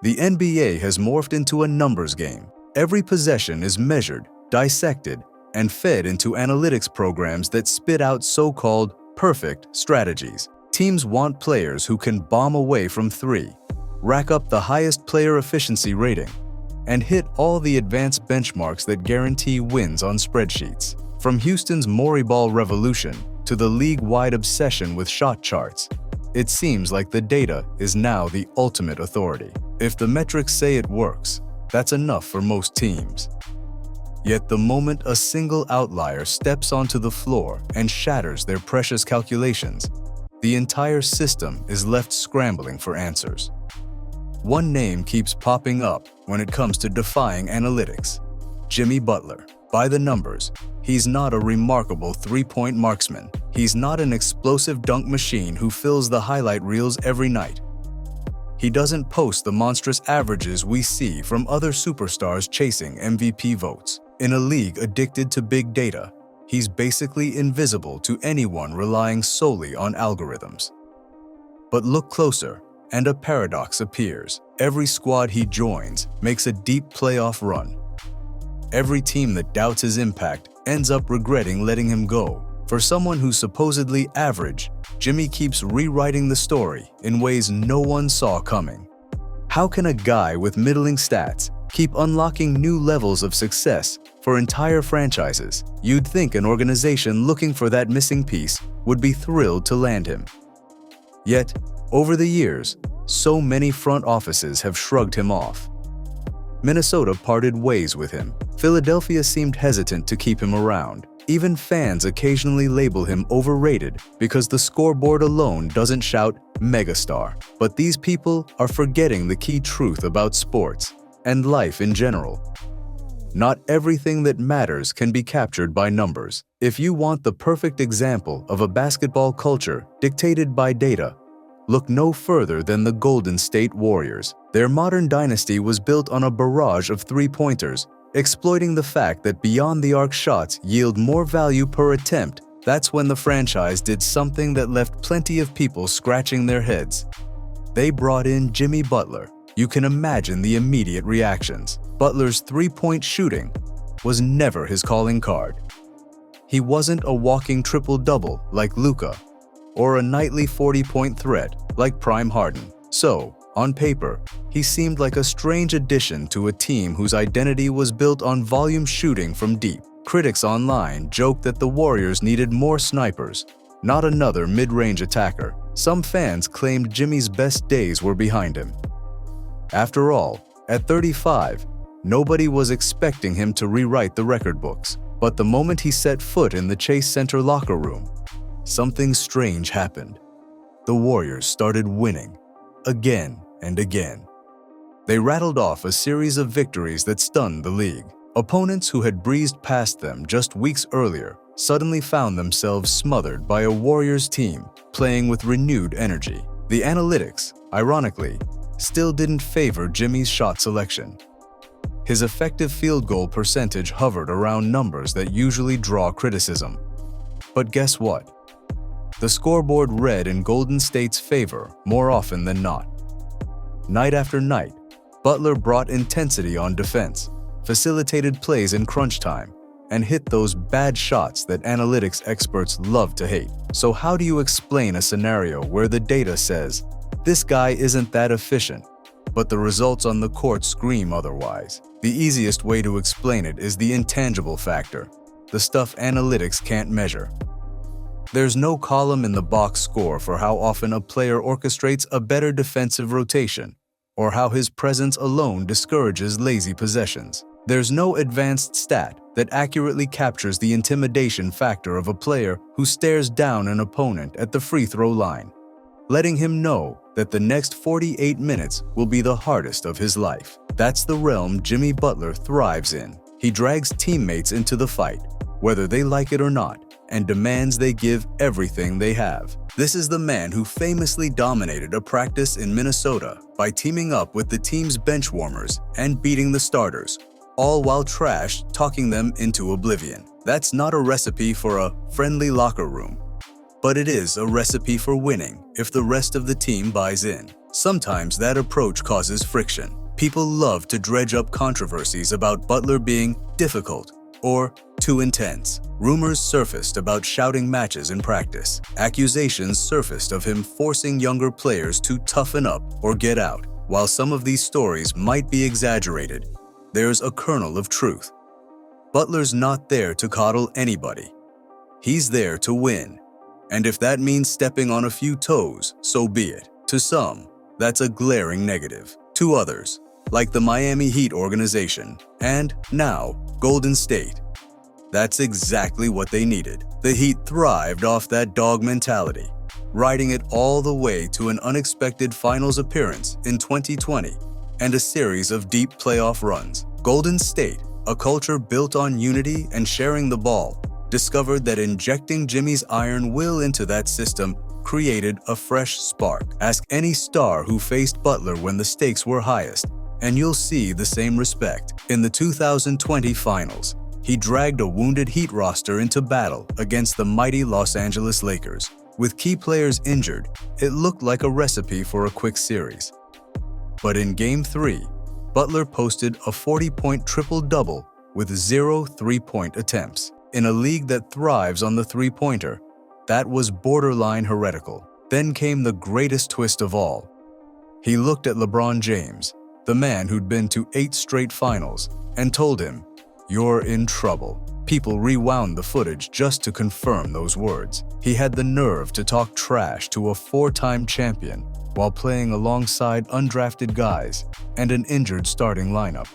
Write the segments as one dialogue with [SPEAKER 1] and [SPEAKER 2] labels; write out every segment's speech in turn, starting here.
[SPEAKER 1] The NBA has morphed into a numbers game. Every possession is measured, dissected, and fed into analytics programs that spit out so-called perfect strategies. Teams want players who can bomb away from three, rack up the highest player efficiency rating, and hit all the advanced benchmarks that guarantee wins on spreadsheets. From Houston's Morey-ball revolution to the league-wide obsession with shot charts, it seems like the data is now the ultimate authority. If the metrics say it works, that's enough for most teams. Yet the moment a single outlier steps onto the floor and shatters their precious calculations, the entire system is left scrambling for answers. One name keeps popping up when it comes to defying analytics: Jimmy Butler. By the numbers, he's not a remarkable three-point marksman. He's not an explosive dunk machine who fills the highlight reels every night. He doesn't post the monstrous averages we see from other superstars chasing MVP votes. In a league addicted to big data, he's basically invisible to anyone relying solely on algorithms. But look closer, and a paradox appears. Every squad he joins makes a deep playoff run. Every team that doubts his impact ends up regretting letting him go. For someone who's supposedly average, Jimmy keeps rewriting the story in ways no one saw coming. How can a guy with middling stats keep unlocking new levels of success for entire franchises? You'd think an organization looking for that missing piece would be thrilled to land him. Yet, over the years, so many front offices have shrugged him off. Minnesota parted ways with him. Philadelphia seemed hesitant to keep him around. Even fans occasionally label him overrated because the scoreboard alone doesn't shout megastar. But these people are forgetting the key truth about sports and life in general. Not everything that matters can be captured by numbers. If you want the perfect example of a basketball culture dictated by data, look no further than the Golden State Warriors. Their modern dynasty was built on a barrage of three-pointers, exploiting the fact that beyond-the-arc shots yield more value per attempt. That's when the franchise did something that left plenty of people scratching their heads. They brought in Jimmy Butler. You can imagine the immediate reactions. Butler's three-point shooting was never his calling card. He wasn't a walking triple-double like Luka, or a nightly 40-point threat like Prime Harden. So, on paper, he seemed like a strange addition to a team whose identity was built on volume shooting from deep. Critics online joked that the Warriors needed more snipers, not another mid-range attacker. Some fans claimed Jimmy's best days were behind him. After all, at 35, nobody was expecting him to rewrite the record books. But the moment he set foot in the Chase Center locker room, something strange happened. The Warriors started winning, again and again. They rattled off a series of victories that stunned the league. Opponents who had breezed past them just weeks earlier suddenly found themselves smothered by a Warriors team playing with renewed energy. The analytics, ironically, still didn't favor Jimmy's shot selection. His effective field goal percentage hovered around numbers that usually draw criticism. But guess what? The scoreboard read in Golden State's favor more often than not. Night after night, Butler brought intensity on defense, facilitated plays in crunch time, and hit those bad shots that analytics experts love to hate. So how do you explain a scenario where the data says, this guy isn't that efficient, but the results on the court scream otherwise? The easiest way to explain it is the intangible factor, the stuff analytics can't measure. There's no column in the box score for how often a player orchestrates a better defensive rotation, or how his presence alone discourages lazy possessions. There's no advanced stat that accurately captures the intimidation factor of a player who stares down an opponent at the free throw line, letting him know that the next 48 minutes will be the hardest of his life. That's the realm Jimmy Butler thrives in. He drags teammates into the fight, whether they like it or not, and demands they give everything they have. This is the man who famously dominated a practice in Minnesota by teaming up with the team's bench warmers and beating the starters, all while trash talking them into oblivion. That's not a recipe for a friendly locker room, but it is a recipe for winning if the rest of the team buys in. Sometimes that approach causes friction. People love to dredge up controversies about Butler being difficult or too intense. Rumors surfaced about shouting matches in practice. Accusations surfaced of him forcing younger players to toughen up or get out. While some of these stories might be exaggerated, there's a kernel of truth. Butler's not there to coddle anybody. He's there to win. And if that means stepping on a few toes, so be it. To some, that's a glaring negative. To others, like the Miami Heat organization, and now Golden State, that's exactly what they needed. The Heat thrived off that dog mentality, riding it all the way to an unexpected finals appearance in 2020 and a series of deep playoff runs. Golden State, a culture built on unity and sharing the ball, discovered that injecting Jimmy's iron will into that system created a fresh spark. Ask any star who faced Butler when the stakes were highest, and you'll see the same respect. In the 2020 finals, he dragged a wounded Heat roster into battle against the mighty Los Angeles Lakers. With key players injured, it looked like a recipe for a quick series. But in Game 3, Butler posted a 40-point triple-double with 0 three-point attempts. In a league that thrives on the three-pointer, that was borderline heretical. Then came the greatest twist of all. He looked at LeBron James, the man who'd been to 8 straight finals, and told him, "You're in trouble." People rewound the footage just to confirm those words. He had the nerve to talk trash to a 4-time champion while playing alongside undrafted guys and an injured starting lineup.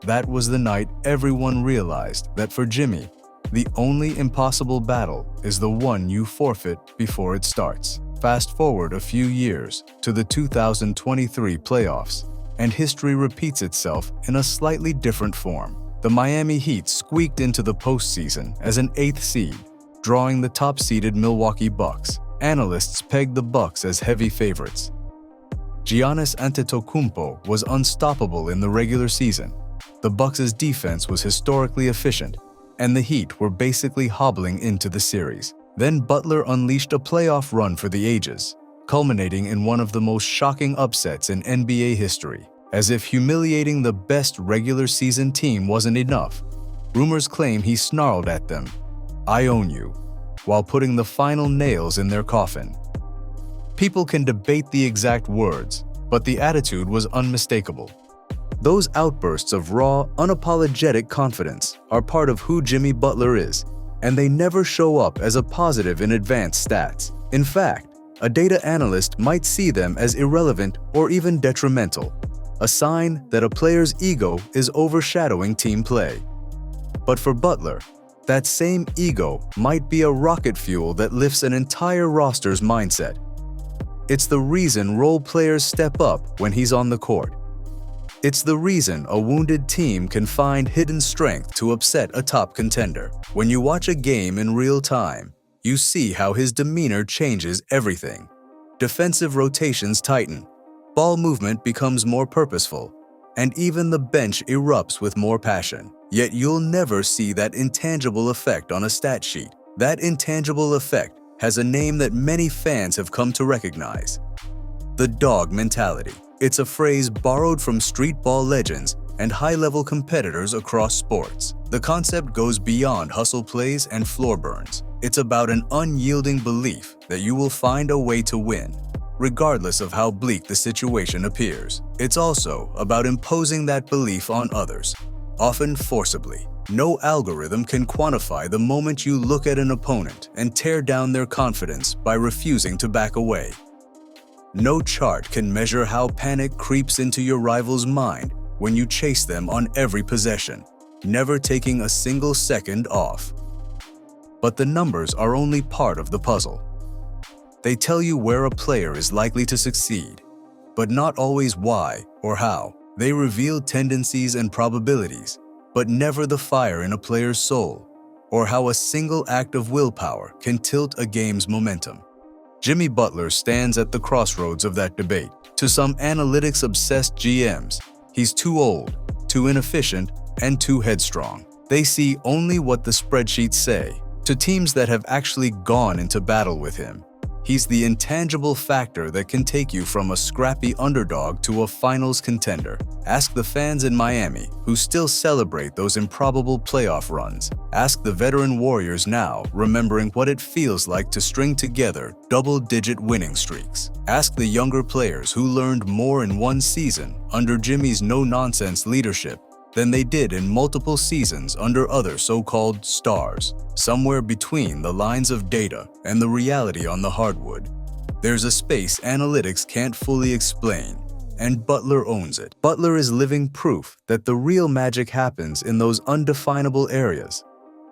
[SPEAKER 1] That was the night everyone realized that for Jimmy, the only impossible battle is the one you forfeit before it starts. Fast forward a few years to the 2023 playoffs, and history repeats itself in a slightly different form. The Miami Heat squeaked into the postseason as an 8th seed, drawing the top-seeded Milwaukee Bucks. Analysts pegged the Bucks as heavy favorites. Giannis Antetokounmpo was unstoppable in the regular season. The Bucks' defense was historically efficient, and the Heat were basically hobbling into the series. Then Butler unleashed a playoff run for the ages, culminating in one of the most shocking upsets in NBA history. As if humiliating the best regular season team wasn't enough, rumors claim he snarled at them, "I own you," while putting the final nails in their coffin. People can debate the exact words, but the attitude was unmistakable. Those outbursts of raw, unapologetic confidence are part of who Jimmy Butler is, and they never show up as a positive in advanced stats. In fact, a data analyst might see them as irrelevant or even detrimental, a sign that a player's ego is overshadowing team play. But for Butler, that same ego might be a rocket fuel that lifts an entire roster's mindset. It's the reason role players step up when he's on the court. It's the reason a wounded team can find hidden strength to upset a top contender. When you watch a game in real time, you see how his demeanor changes everything. Defensive rotations tighten, ball movement becomes more purposeful, and even the bench erupts with more passion. Yet you'll never see that intangible effect on a stat sheet. That intangible effect has a name that many fans have come to recognize: the dog mentality. It's a phrase borrowed from street ball legends and high-level competitors across sports. The concept goes beyond hustle plays and floor burns. It's about an unyielding belief that you will find a way to win, regardless of how bleak the situation appears. It's also about imposing that belief on others, often forcibly. No algorithm can quantify the moment you look at an opponent and tear down their confidence by refusing to back away. No chart can measure how panic creeps into your rival's mind when you chase them on every possession, never taking a single second off. But the numbers are only part of the puzzle. They tell you where a player is likely to succeed, but not always why or how. They reveal tendencies and probabilities, but never the fire in a player's soul, or how a single act of willpower can tilt a game's momentum. Jimmy Butler stands at the crossroads of that debate. To some analytics-obsessed GMs, he's too old, too inefficient, and too headstrong. They see only what the spreadsheets say. To teams that have actually gone into battle with him, He's the intangible factor that can take you from a scrappy underdog to a finals contender. Ask the fans in Miami who still celebrate those improbable playoff runs. Ask the veteran Warriors now, remembering what it feels like to string together double-digit winning streaks. Ask the younger players who learned more in one season under Jimmy's no-nonsense leadership than they did in multiple seasons under other so-called stars. Somewhere between the lines of data and the reality on the hardwood, there's a space analytics can't fully explain, and Butler owns it. Butler is living proof that the real magic happens in those undefinable areas,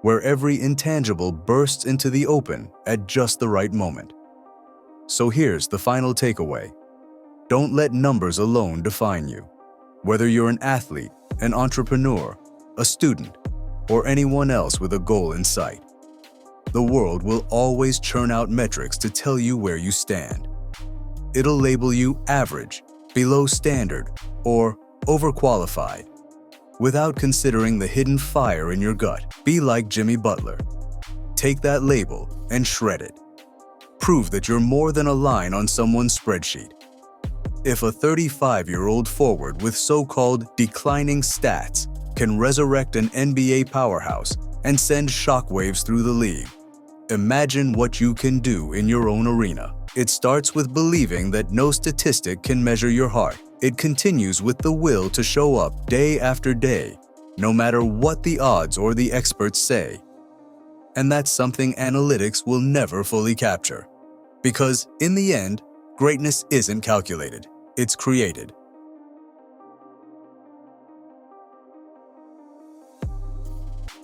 [SPEAKER 1] where every intangible bursts into the open at just the right moment. So here's the final takeaway. Don't let numbers alone define you. Whether you're an athlete, an entrepreneur, a student, or anyone else with a goal in sight, the world will always churn out metrics to tell you where you stand. It'll label you average, below standard, or overqualified, without considering the hidden fire in your gut. Be like Jimmy Butler. Take that label and shred it. Prove that you're more than a line on someone's spreadsheet. If a 35-year-old forward with so-called declining stats can resurrect an NBA powerhouse and send shockwaves through the league, imagine what you can do in your own arena. It starts with believing that no statistic can measure your heart. It continues with the will to show up day after day, no matter what the odds or the experts say. And that's something analytics will never fully capture. Because in the end, greatness isn't calculated, it's created.